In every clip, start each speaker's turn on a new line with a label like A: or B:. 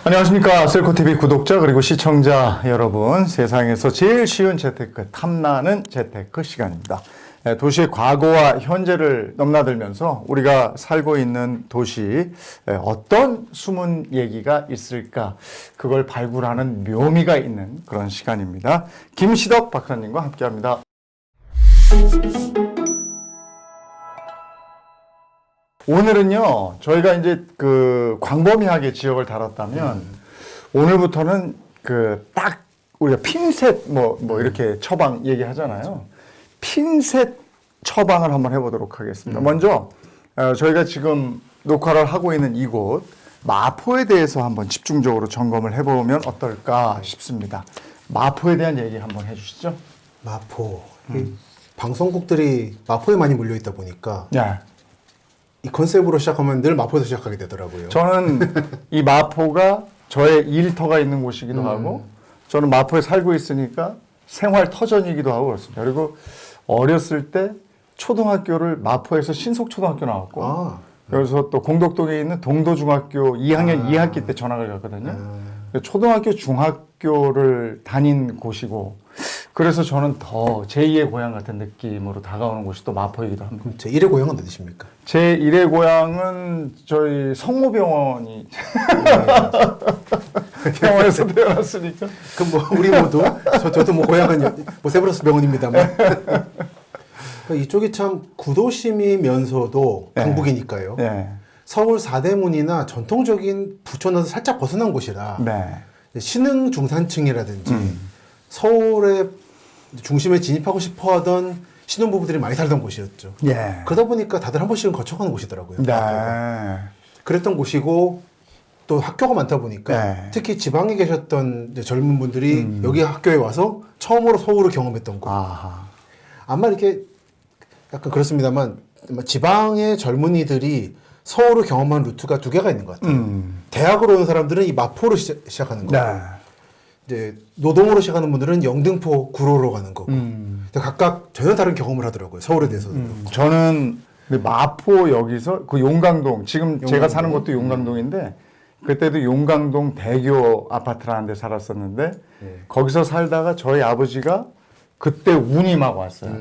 A: 안녕하십니까. 셀코TV 구독자 그리고 시청자 여러분, 세상에서 제일 쉬운 재테크, 탐나는 재테크 시간입니다. 도시의 과거와 현재를 넘나들면서 우리가 살고 있는 도시 어떤 숨은 얘기가 있을까, 그걸 발굴하는 묘미가 있는 그런 시간입니다. 김시덕 박사님과 함께합니다. 오늘은요, 저희가 이제 그 광범위하게 지역을 다뤘다면, 오늘부터는 딱 우리가 핀셋 뭐 이렇게 처방 얘기하잖아요. 핀셋 처방을 한번 해보도록 하겠습니다. 먼저, 저희가 지금 녹화를 하고 있는 이곳, 마포에 대해서 한번 집중적으로 점검을 해보면 어떨까 싶습니다. 마포에 대한 얘기 한번 해주시죠.
B: 마포. 방송국들이 마포에 많이 몰려있다 보니까.
A: 네.
B: 이 컨셉으로 시작하면 늘 마포에서 시작하게 되더라고요.
A: 저는 이 마포가 저의 일터가 있는 곳이기도 하고, 저는 마포에 살고 있으니까 생활 터전이기도 하고 그렇습니다. 그리고 어렸을 때 초등학교를 마포에서 신속초등학교 나왔고, 그래서 또 공덕동에 있는 동도중학교 2학년 2학기 때 전학을 갔거든요. 초등학교, 중학교를 다닌 곳이고, 그래서 저는 더 제2의 고향 같은 느낌으로 다가오는 곳이 또 마포이기도 합니다.
B: 그럼 제1의 고향은 어디십니까?
A: 제 1의 고향은 저희 성모병원이 병원에서 태어났으니까.
B: 그럼 뭐 우리 모두 저도 뭐 고향은 뭐 세브란스 병원입니다만 이쪽이 참 구도심이면서도
A: 네.
B: 강북이니까요.
A: 네.
B: 서울 사대문이나 전통적인 부촌에서 살짝 벗어난 곳이라
A: 네.
B: 신흥 중산층이라든지 서울의 중심에 진입하고 싶어하던 신혼부부들이 많이 살던 곳이었죠.
A: 예.
B: 그러다 보니까 다들 한 번씩은 거쳐가는 곳이더라고요.
A: 네.
B: 그랬던 곳이고 또 학교가 많다 보니까
A: 네.
B: 특히 지방에 계셨던 이제 젊은 분들이 여기 학교에 와서 처음으로 서울을 경험했던 곳.
A: 아하.
B: 아마 이렇게 약간 그렇습니다만 지방의 젊은이들이 서울을 경험한 루트가 두 개가 있는 것 같아요. 대학으로 오는 사람들은 이 마포로 시작하는 거고,
A: 네.
B: 이제 노동으로 시작하는 분들은 영등포, 구로로 가는 거고, 각각 전혀 다른 경험을 하더라고요. 서울에 대해서도.
A: 저는 마포 여기서 그 용강동, 지금 제가 사는 곳도 용강동인데, 그때도 용강동 대교 아파트라는 데 살았었는데, 거기서 살다가 저희 아버지가 그때 운이 막 왔어요.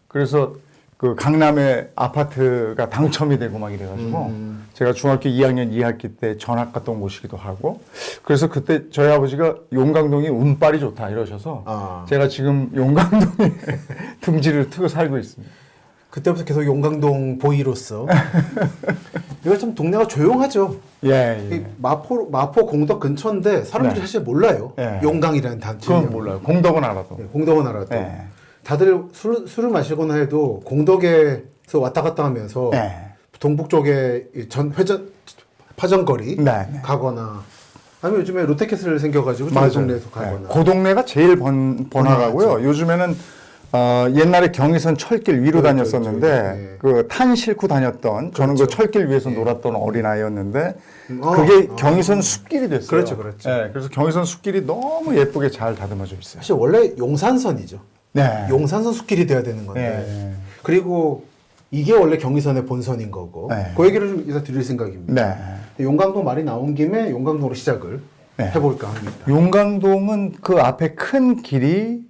A: 그래서 그 강남에 아파트가 당첨이 되고 막 이래가지고 제가 중학교 2학년 2학기 때 전학 갔던 곳이기도 하고, 그래서 그때 저희 아버지가 용강동이 운빨이 좋다 이러셔서 제가 지금 용강동에 둥지를 트고 살고 있습니다.
B: 그때부터 계속 용강동 보이로서 이거 참 동네가 조용하죠.
A: 예.
B: 마포 공덕 근처인데 사람들이
A: 네.
B: 사실 몰라요.
A: 예.
B: 용강이라는 단체.
A: 그건 몰라요. 공덕은 알아도.
B: 공덕은 알아도.
A: 예.
B: 다들 술을 마시거나 해도 공덕에서 왔다 갔다 하면서
A: 예.
B: 동북 쪽에 파전거리
A: 네.
B: 가거나 아니면 요즘에 롯데캐슬 생겨가지고 그 동네에서 가거나.
A: 그 동네가 제일 번화가고요. 요즘에는 옛날에 경의선 철길 위로 다녔었는데
B: 네.
A: 그 탄 싣고 다녔던, 저는 그 철길 위에서 놀았던 어린아이였는데 그게 경의선 숲길이 됐어요.
B: 그렇죠.
A: 네, 그래서 경의선 숲길이 너무 예쁘게 잘 다듬어져 있어요.
B: 사실 원래 용산선이죠.
A: 네.
B: 용산선 숲길이 돼야 되는 건데.
A: 네.
B: 그리고 이게 원래 경의선의 본선인 거고.
A: 네.
B: 그 얘기를 좀 이따 드릴 생각입니다.
A: 네.
B: 용강동 말이 나온 김에 용강동으로 시작을 해볼까 합니다.
A: 용강동은 그 앞에 큰 길이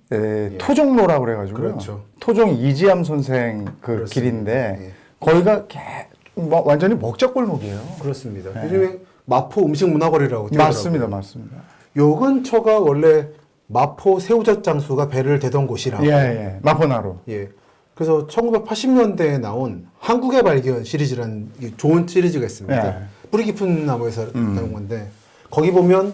A: 토종로라고 그래가지고요.
B: 그렇죠.
A: 토종 이지암 선생 그
B: 그렇습니다.
A: 길인데 거기가 완전히 먹자골목이에요.
B: 그렇습니다. 요즘에 마포 음식문화거리라고 뛰어더라고요.
A: 맞습니다, 맞습니다.
B: 요 근처가 원래 마포 새우젓 장수가 배를 대던 곳이라고.
A: 예. 마포나루.
B: 예. 그래서 1980년대에 나온 한국의 발견 시리즈라는 좋은 시리즈가 있습니다.
A: 예.
B: 뿌리 깊은 나무에서 나온 건데 거기 보면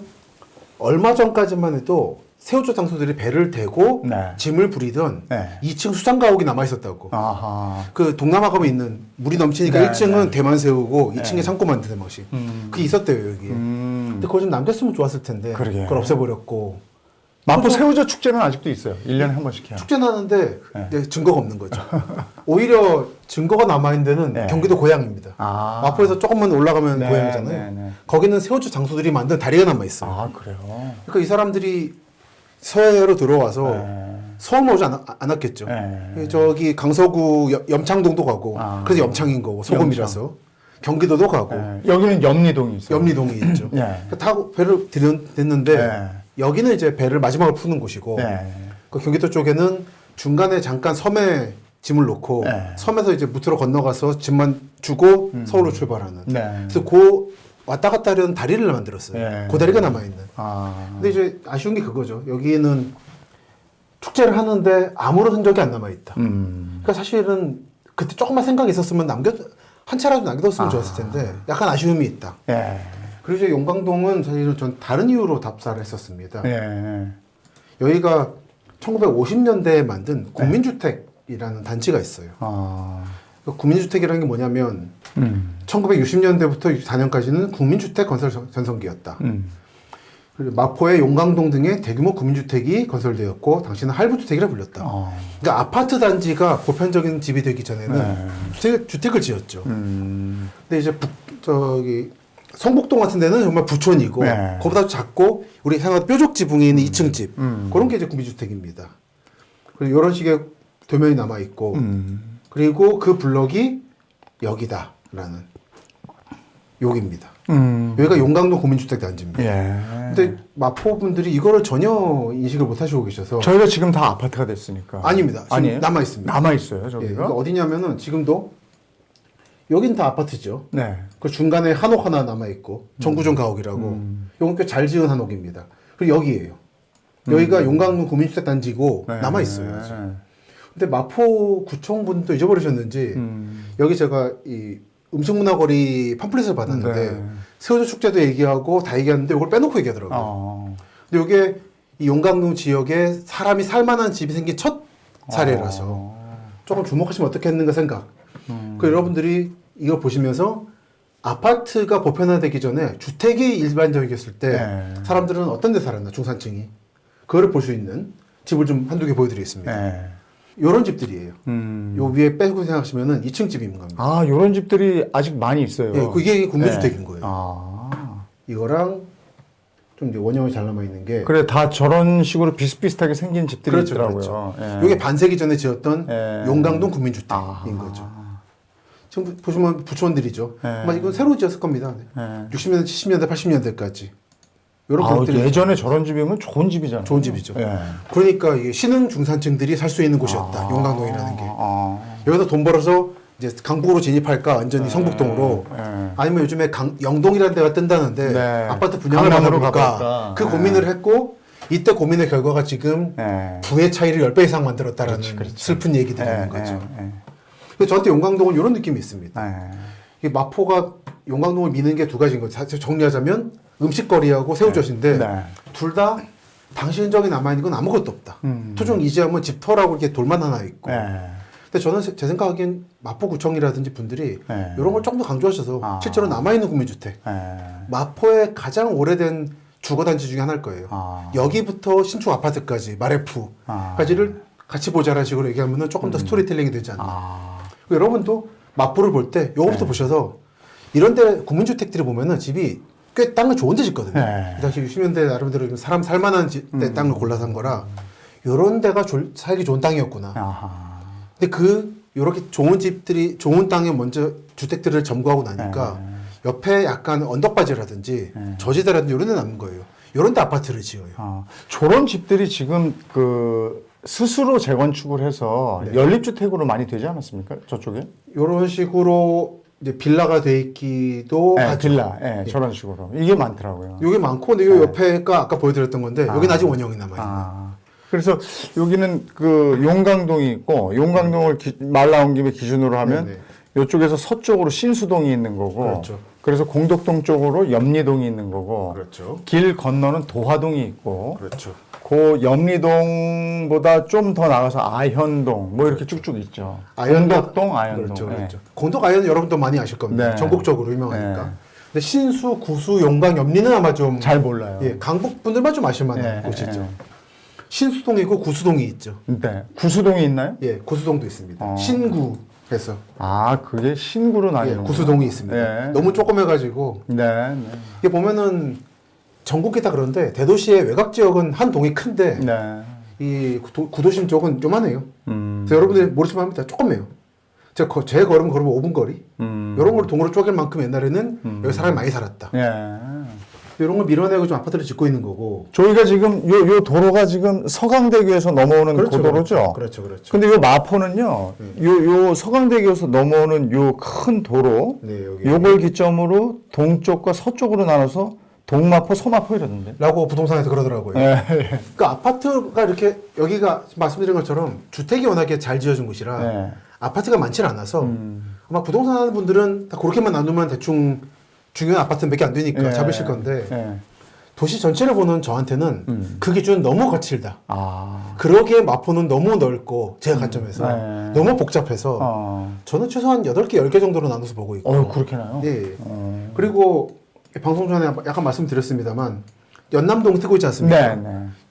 B: 얼마 전까지만 해도 새우젓 장수들이 배를 대고 짐을 부리던 2층 수장 가옥이 남아 있었다고.
A: 아하.
B: 그 동남아 가면 있는 물이 넘치니까 1층은 대만 새우고 2층에 창고 만드는 방식. 그게 있었대요 여기에. 근데 그거 좀 남겼으면 좋았을 텐데
A: 그러게.
B: 그걸 없애버렸고.
A: 마포 새우젓 축제는 아직도 있어요. 1년에 한 번씩 해요.
B: 축제는 하는데 증거가 없는 거죠. 오히려 증거가 남아있는 데는 경기도 고양입니다. 마포에서 조금만 올라가면 고양이잖아요. 거기는 새우젓 장수들이 만든 다리가 남아있어요.
A: 아, 그래요?
B: 그러니까 이 사람들이 서해로 들어와서 서울만 오지 않았겠죠. 저기 강서구 염창동도 가고 그래서 염창인 거고 소금이라서 경기도도 가고
A: 여기는 염리동이 있어요.
B: 염리동이 있죠. 타고 배를 들였는데 여기는 이제 배를 마지막으로 푸는 곳이고 그 경기도 쪽에는 중간에 잠깐 섬에 짐을 놓고 섬에서 이제 무트로 건너가서 짐만 주고 서울로 출발하는. 그래서 그 왔다 갔다 하려는 다리를 만들었어요. 그 다리가 남아있는. 근데 이제 아쉬운 게 그거죠. 여기는 축제를 하는데 아무런 흔적이 안 남아있다. 그러니까 사실은 그때 조금만 생각이 있었으면 한 차라도 남겨뒀으면 좋았을 텐데 약간 아쉬움이 있다. 그리고 이제 용광동은 사실은 전 다른 이유로 답사를 했었습니다. 여기가 1950년대에 만든 국민주택이라는 단지가 있어요. 국민주택이라는 게 뭐냐면 1960년대부터 64년까지는 국민주택 건설 전성기였다. 그리고 마포의 용광동 등의 대규모 국민주택이 건설되었고 당시는 할부주택이라 불렸다. 그러니까 아파트 단지가 보편적인 집이 되기 전에는 주택을 지었죠. 근데 이제 성북동 같은 데는 정말 부촌이고 그보다 작고 우리 생각하는 뾰족 지붕에 있는 2층 집 그런 게 이제 국민주택입니다. 그리고 이런 식의 도면이 남아 있고 그리고 그 블럭이 여기다라는 여기입니다. 여기가 용광동 국민주택 단지입니다. 근데 마포 분들이 이거를 전혀 인식을 못 하시고 계셔서
A: 저희가 지금 다 아파트가 됐으니까.
B: 아닙니다. 지금 남아 있습니다.
A: 남아 있어요, 저기가.
B: 그러니까 어디냐면은 지금도 여긴 다 아파트죠. 그 중간에 한옥 하나 남아 있고 정구정 가옥이라고. 요건 꽤 잘 지은 한옥입니다. 그리고 여기예요. 여기가 용광동 국민주택 단지고 남아 있어요. 아직. 근데 마포 구청 분도 잊어버리셨는지 여기 제가 이 음식문화거리 팜플렛을 받았는데 새우젓 축제도 얘기하고 다 얘기하는데 이걸 빼놓고 얘기하더라고요. 근데 이게 이 용광동 지역에 사람이 살만한 집이 생긴 첫 사례라서 조금 주목하시면 어떻겠는가 생각. 그 여러분들이 이거 보시면서 아파트가 보편화되기 전에 주택이 일반적이었을 때 사람들은 어떤 데 살았나 중산층이 그거를 볼 수 있는 집을 좀 한두 개 보여드리겠습니다. 요런 집들이에요. 요 위에 빼고 생각하시면은 2층 집인 겁니다.
A: 요런 집들이 아직 많이 있어요.
B: 이게 국민주택인 거예요. 이거랑 좀 이제 원형이 잘 남아 있는 게.
A: 그래, 다 저런 식으로 비슷비슷하게 생긴 집들이 있더라고요.
B: 이게 반세기 전에 지었던 용광동 국민주택인 거죠. 지금 보시면 부촌들이죠. 아마 이건 새로 지었을 겁니다. 60년대, 70년대, 80년대까지.
A: 예전에 저런 집이면 좋은 집이잖아요.
B: 좋은 집이죠. 그러니까 이게 신흥 중산층들이 살 수 있는 곳이었다. 용광동이라는 게. 여기서 돈 벌어서 이제 강북으로 진입할까 완전히 성북동으로 아니면 요즘에 영동이라는 데가 뜬다는데 아파트 분양을 받아볼까 그 고민을 했고 이때 고민의 결과가 지금 부의 차이를 10배 이상 만들었다라는 슬픈 얘기들이 있는 거죠. 그래서 저한테 용광동은 이런 느낌이 있습니다. 마포가 용광동을 미는 게 두 가지인 거죠. 정리하자면 음식거리하고 새우젓인데 둘 다 당시 흔적이 남아있는 건 아무것도 없다. 토종 이지하면 집터라고 이렇게 돌만 하나 있고. 근데 저는 제 생각하기엔 마포구청이라든지 분들이 이런 걸 조금 더 강조하셔서 실제로 남아있는 국민주택. 마포의 가장 오래된 주거단지 중에 하나일 거예요. 여기부터 신축 아파트까지 마레프까지를 같이 보자라는 식으로 얘기하면 조금 더 스토리텔링이 되지 않나. 여러분도 마포를 볼 때 요거부터 보셔서 이런 데 국민주택들이 보면은 집이 꽤 땅을 좋은 데 짓거든요. 그 당시 60년대 나름대로 사람 살만한 데 땅을 골라서 한 거라 요런 데가 살기 좋은 땅이었구나. 근데 요렇게 좋은 집들이 좋은 땅에 먼저 주택들을 점거하고 나니까 옆에 약간 언덕바지라든지 저지대라든지 요런 데 남은 거예요. 요런 데 아파트를 지어요.
A: 저런 집들이 지금 스스로 재건축을 해서 연립주택으로 많이 되지 않았습니까? 저쪽에?
B: 요런 식으로 이제 빌라가 돼 있기도 하죠.
A: 빌라, 저런 식으로. 이게 많더라고요.
B: 이게 많고, 근데 요 옆에가 아까 보여드렸던 건데, 여기는 아직 원형이 남아있는.
A: 그래서 여기는 용광동이 있고, 용광동을 말 나온 김에 기준으로 하면, 이쪽에서 서쪽으로 신수동이 있는 거고, 그래서 공덕동 쪽으로 염리동이 있는 거고, 길 건너는 도화동이 있고, 그 염리동보다 좀 더 나가서 아현동 뭐 이렇게 쭉쭉 있죠. 공덕동, 아현동.
B: 공덕 아현은 여러분도 많이 아실 겁니다. 전국적으로 유명하니까. 근데 신수, 구수, 용광, 염리는 아마 좀
A: 잘 몰라요.
B: 강북 분들만 좀 아실 만한 곳이죠. 신수동이고 구수동이 있죠.
A: 구수동이 있나요?
B: 구수동도 있습니다. 신구에서.
A: 그게 신구로 나뉘는
B: 구수동이 있습니다. 너무 조그매가지고. 이게 보면은 전국이 다 그런데 대도시의 외곽 지역은 한 동이 큰데 이 구도심 쪽은 요만해요. 그래서 여러분들이 모르시면 합니다. 조그매요. 제 걸으면 5분 거리. 이런 걸 동으로 쪼갤 만큼 옛날에는 여기 사람이 많이 살았다. 이런 걸 밀어내고 좀 아파트를 짓고 있는 거고.
A: 저희가 지금 요 도로가 지금 서강대교에서 넘어오는
B: 그렇죠,
A: 고도로죠.
B: 그렇죠.
A: 근데 요 마포는요, 요 서강대교에서 넘어오는 요 큰 도로,
B: 네, 여기.
A: 요걸 기점으로 동쪽과 서쪽으로 나눠서 동마포, 서마포 이러던데.
B: 라고 부동산에서 그러더라고요. 그러니까 아파트가 이렇게 여기가 말씀드린 것처럼 주택이 워낙에 잘 지어진 곳이라 아파트가 많지는 않아서 아마 부동산 하는 분들은 다 그렇게만 나누면 대충 중요한 아파트는 몇 개 안 되니까 잡으실 건데 도시 전체를 보는 저한테는 그 기준 너무 거칠다. 그러기에 마포는 너무 넓고 제 관점에서 너무 복잡해서 저는 최소한 8개, 10개 정도로 나눠서 보고 있고.
A: 그렇게나요?
B: 네. 그리고 방송 전에 약간 말씀드렸습니다만 연남동 뜨고 있지 않습니까?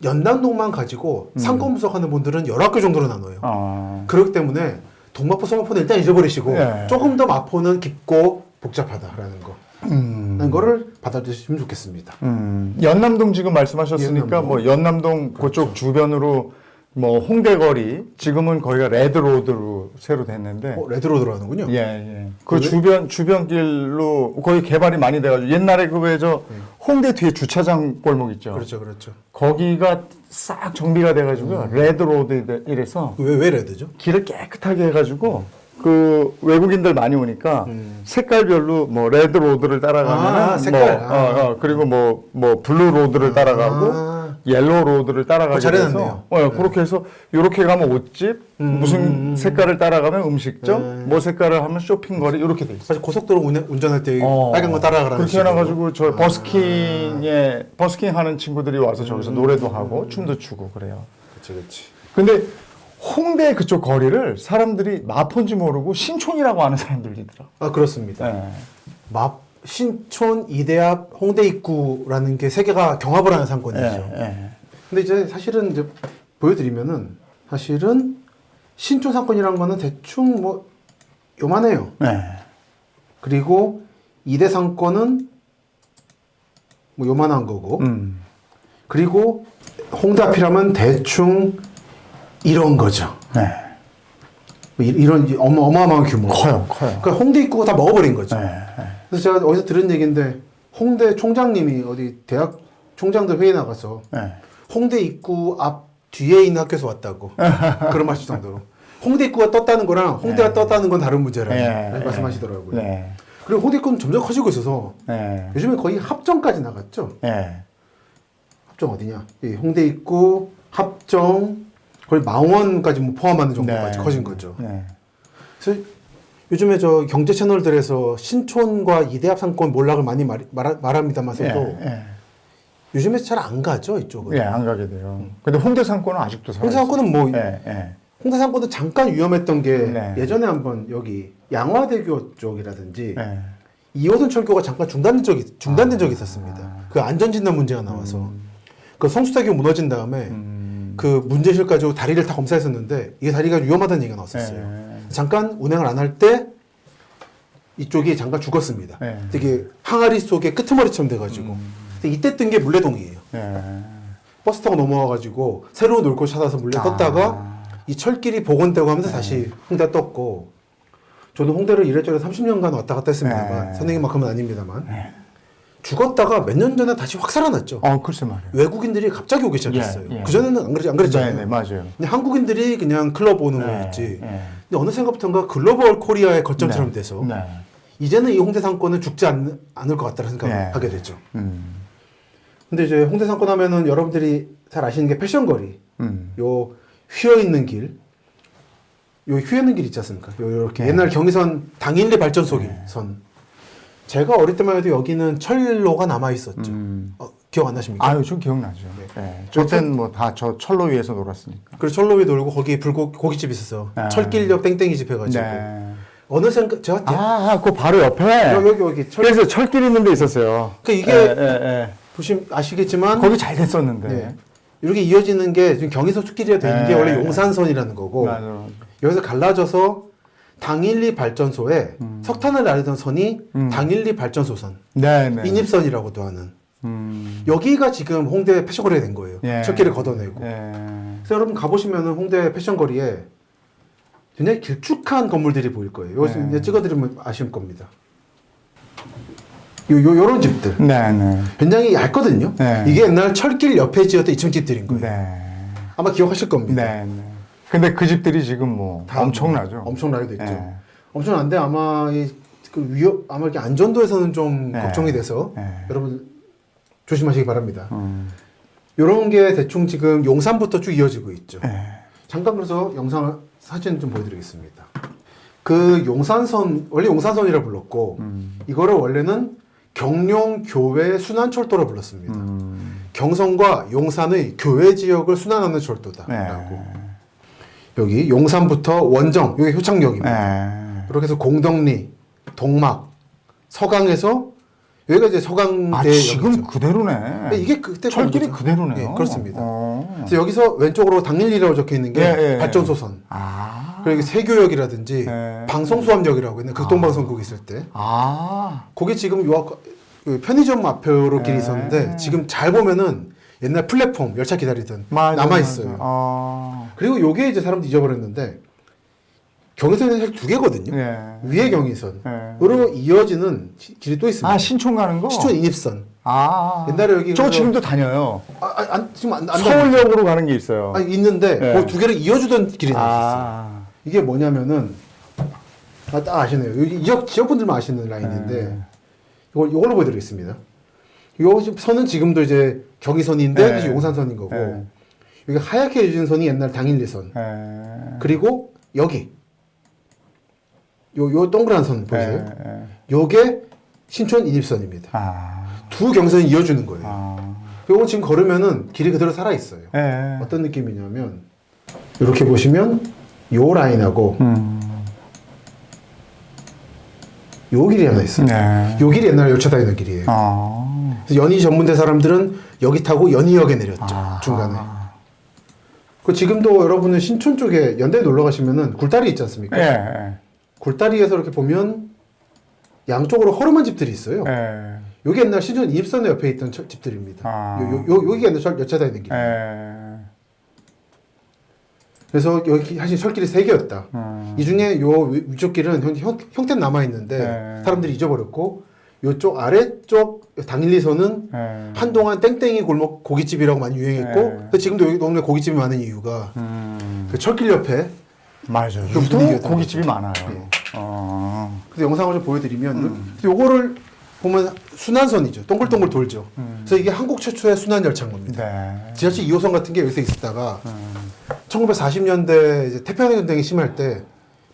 B: 연남동만 가지고 상권 분석하는 분들은 11개 정도로 나눠요. 그렇기 때문에 동마포, 서마포는 일단 잊어버리시고 조금 더 마포는 깊고 복잡하다라는 거. 라는 거를 받아들이시면 좋겠습니다.
A: 연남동 지금 말씀하셨으니까
B: 연남동.
A: 뭐 연남동 그쪽 주변으로 뭐 홍대거리 지금은 거기가 레드로드로 새로 됐는데
B: 레드로드로 하는군요.
A: 그 주변 길로 거기 개발이 많이 돼가지고 옛날에 그 왜 저 홍대 뒤에 주차장 골목 있죠.
B: 그렇죠.
A: 거기가 싹 정비가 돼가지고 레드로드 이래서
B: 왜 레드죠?
A: 길을 깨끗하게 해가지고 그 외국인들 많이 오니까 색깔별로 뭐 레드 로드를 따라가면
B: 색깔.
A: 그리고 뭐 블루 로드를 따라가고 옐로우 로드를 따라가고
B: 잘해놨네요.
A: 그렇게 해서 이렇게 가면 옷집, 무슨 색깔을 따라가면 음식점, 뭐 색깔을 하면 쇼핑거리 이렇게 돼 있어요.
B: 사실 고속도로 운전할 때 빨간 거 따라가라는
A: 그렇게 해놔가지고 저 버스킹 하는 친구들이 와서 저기서 노래도 하고 춤도 추고 그래요.
B: 그렇지.
A: 근데 홍대 그쪽 거리를 사람들이 마포인지 모르고 신촌이라고 하는 사람들이더라.
B: 그렇습니다. 신촌, 이대앞, 홍대 입구라는 게 세 개가 경합을 하는 상권이죠. 근데 이제 사실은 이제 보여드리면은 사실은 신촌 상권이란 거는 대충 뭐 요만해요. 그리고 이대 상권은 뭐 요만한 거고. 그리고 홍대 앞이라면 대충 이런 거죠. 이런 어마어마한 규모.
A: 커요.
B: 그러니까 홍대 입구가 다 먹어버린 거죠. 그래서 제가 어디서 들은 얘기인데 홍대 총장님이 어디 대학 총장들 회의 나가서 홍대 입구 앞 뒤에 있는 학교에서 왔다고 그런 말씀 정도로 홍대 입구가 떴다는 거랑 홍대가 떴다는 건 다른 문제라고 말씀하시더라고요. 그리고 홍대 입구는 점점 커지고 있어서 요즘에 거의 합정까지 나갔죠. 합정 어디냐? 홍대 입구, 합정, 거의 망원까지 뭐 포함하는 정도까지 커진 거죠. 그래서 요즘에 저 경제 채널들에서 신촌과 이대앞 상권 몰락을 많이 말합니다만서도 요즘에 잘 안 가죠 이쪽은.
A: 안 가게 돼요. 근데 홍대 상권은 아직도 살아요.
B: 홍대 상권은 뭐 홍대 상권도 잠깐 위험했던 게 예전에 한번 여기 양화대교 쪽이라든지 2호선 철교가 잠깐 중단된 적이 있었습니다. 그 안전진단 문제가 나와서 그 성수대교 무너진 다음에 그 문제실 가지고 다리를 다 검사했었는데 이게 다리가 위험하다는 얘기가 나왔었어요. 잠깐 운행을 안 할 때 이쪽이 잠깐 죽었습니다. 되게 항아리 속에 끄트머리처럼 돼가지고. 근데 이때 뜬 게 물레동이에요. 버스 타고 넘어와가지고 새로운 놀고 찾아서 물레 떴다가 이 철길이 복원되고 하면서 다시 홍대 떴고. 저도 홍대를 이래저래 30년간 왔다 갔다 했습니다만 선생님만큼은 아닙니다만 죽었다가 몇 년 전에 다시 확 살아났죠.
A: 글쎄 말이에요.
B: 외국인들이 갑자기 오기 시작했어요. 그전에는 안 그랬잖아요.
A: 맞아요.
B: 근데 한국인들이 그냥 클럽 오는 거였지. 근데 어느샌가부터인가 글로벌 코리아의 거점처럼 돼서 이제는 이 홍대 상권은 죽지 않을 것 같다는 생각을 하게 됐죠. 근데 이제 홍대 상권 하면은 여러분들이 잘 아시는 게 패션거리. 요 휘어있는 길. 요 휘어있는 길 있지 않습니까? 요렇게 옛날 경의선 당일리 발전소 선. 제가 어릴 때만 해도 여기는 철로가 남아 있었죠. 기억 안 나십니까?
A: 좀 기억나죠. 저땐 뭐 다 저 철로 위에서 놀았으니까.
B: 그래서 철로 위에 놀고 거기 고깃집 있었어요. 철길역 땡땡이 집 해가지고. 어느새 제가
A: 그 바로 옆에
B: 여기
A: 그래서 철길 있는 데 있었어요.
B: 그러니까 이게 보시면 아시겠지만
A: 거기 잘 됐었는데
B: 이렇게 이어지는 게 지금 경의선 숲길이 된 게 원래 용산선이라는 거고 여기서 갈라져서 당일리 발전소에 석탄을 나르던 선이 당일리 발전소선, 인입선이라고도 하는 여기가 지금 홍대 패션거리가 된 거예요. 철길을 걷어내고. 그래서 여러분 가보시면은 홍대 패션거리에 굉장히 길쭉한 건물들이 보일 거예요. 이거
A: 네.
B: 이제 찍어드리면 아실 겁니다. 요런 집들.
A: 네.
B: 굉장히 얇거든요.
A: 네.
B: 이게 옛날 철길 옆에 지었던 2층 집들인 거예요.
A: 네.
B: 아마 기억하실 겁니다.
A: 네. 근데 그 집들이 지금 뭐
B: 다
A: 엄청나죠.
B: 엄청나게 됐죠.
A: 네.
B: 엄청난데 아마 아마 이렇게 안전도에서는 좀
A: 네.
B: 걱정이 돼서
A: 네.
B: 여러분 조심하시기 바랍니다. 이런 게 대충 지금 용산부터 쭉 이어지고 있죠.
A: 네.
B: 잠깐 그래서 사진 좀 보여드리겠습니다. 그 용산선 원래 용산선이라 불렀고 이거를 원래는 경룡교외 순환철도라 불렀습니다. 경성과 용산의 교외 지역을 순환하는 철도다라고. 여기 용산부터 원정, 여기 효창역입니다. 이렇게 해서 공덕리, 동막, 서강에서 여기가 이제 서강대
A: 지금 그대로네.
B: 이게 그때
A: 철길이
B: 거죠.
A: 그대로네요.
B: 예, 그렇습니다. 그래서 여기서 왼쪽으로 당일리라고 적혀 있는 게 발전소선. 그리고 세교역이라든지 방송수암역이라고 있는 극동방송국 있을 때. 거기 지금 그 편의점 앞으로 길이 있었는데 지금 잘 보면은 옛날 플랫폼 열차 기다리던 남아 있어요. 그리고 요게 이제 사람들이 잊어버렸는데 경의선이 사실 두 개거든요. 위에 경의선으로 이어지는 길이 또 있습니다.
A: 신촌 가는 거?
B: 신촌 인입선. 옛날에 여기
A: 저 지금도 다녀요.
B: 지금 안
A: 서울역으로 가는 게 있어요.
B: 있는데 그 두 개를 이어주던 길이 있었어요. 이게 뭐냐면은 딱 아시네요. 여기 지역분들만 아시는 라인인데 이걸로 보여드리겠습니다. 이 선은 지금도 이제 경의선인데 이제 용산선인 거고 여기 하얗게 해주신 선이 옛날 당일리선. 그리고 여기 요 동그란 선 보이세요? 요게 신촌 인입선입니다. 두 경선이 이어주는 거예요. 요거 지금 걸으면은 길이 그대로 살아 있어요. 어떤 느낌이냐면 이렇게 보시면 요 라인하고 요 길이 하나 있어요. 요 길이 옛날 열차 다니던 길이에요. 그래서 연희 전문대 사람들은 여기 타고 연희역에 내렸죠. 중간에. 그 지금도 여러분은 신촌 쪽에 연대에 놀러 가시면은 굴다리 있지 않습니까? 굴다리에서 이렇게 보면 양쪽으로 허름한 집들이 있어요. 여기 옛날 신촌 인입선 옆에 있던 집들입니다. 여기가 옛날 열차 다니는 길. 그래서 여기 사실 철길이 3개였다. 이 중에 요 위쪽 길은 형태는 남아있는데 사람들이 잊어버렸고 요쪽 아래쪽 당일리선은 한동안 땡땡이 골목 고깃집이라고 많이 유행했고 근데 지금도 여기 동네 고깃집이 많은 이유가 그 철길 옆에
A: 맞아요.
B: 그 분위기가
A: 고깃집이 많아요.
B: 그래서 영상을 좀 보여드리면 요거를 보면 순환선이죠. 동글동글 돌죠. 그래서 이게 한국 최초의 순환 열차인 겁니다. 지하철 2호선 같은 게 여기서 있었다가 1940년대 이제 태평양 전쟁이 심할 때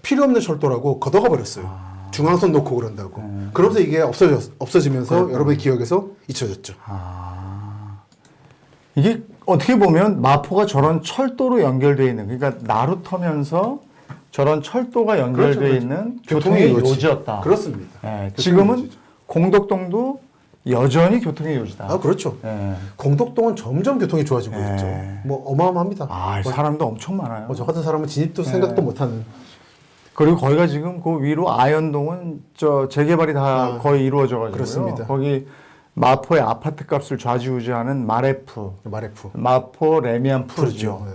B: 필요 없는 철도라고 걷어가 버렸어요. 중앙선 놓고 그런다고. 그러면서 이게 없어지면서 여러분의 기억에서 잊혀졌죠.
A: 이게 어떻게 보면 마포가 저런 철도로 연결되어 있는, 그러니까 나루터면서 저런 철도가 연결되어
B: 그렇죠.
A: 있는 교통의 요지였다.
B: 그렇습니다.
A: 지금은 공덕동도 여전히 교통의 요지다.
B: 그렇죠. 공덕동은 점점 교통이 좋아지고 있죠. 뭐 어마어마합니다.
A: 사람도 엄청 많아요.
B: 저 같은 사람은 진입도 생각도 못하는.
A: 그리고 거기가 지금 그 위로 아현동은 재개발이 다 거의 이루어져가지고요.
B: 그렇습니다.
A: 거기 마포의 아파트 값을 좌지우지하는 마레프, 마포 레미안 푸르죠.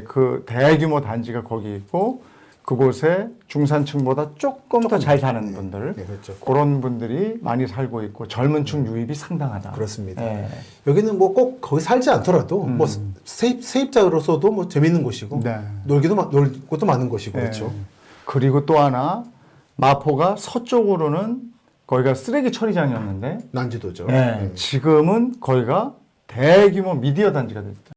A: 그 대규모 단지가 거기 있고 그곳에 중산층보다 조금 더 잘 사는 분들,
B: 그렇죠.
A: 그런 분들이 많이 살고 있고 젊은 층 유입이 상당하다.
B: 그렇습니다. 여기는 뭐 꼭 거기 살지 않더라도 뭐 세입자로서도 뭐 재밌는 곳이고 놀 곳도 많은 곳이고 그렇죠.
A: 그리고 또 하나 마포가 서쪽으로는 거기가 쓰레기 처리장이었는데
B: 난지도죠.
A: 지금은 거기가 대규모 미디어 단지가 됐다.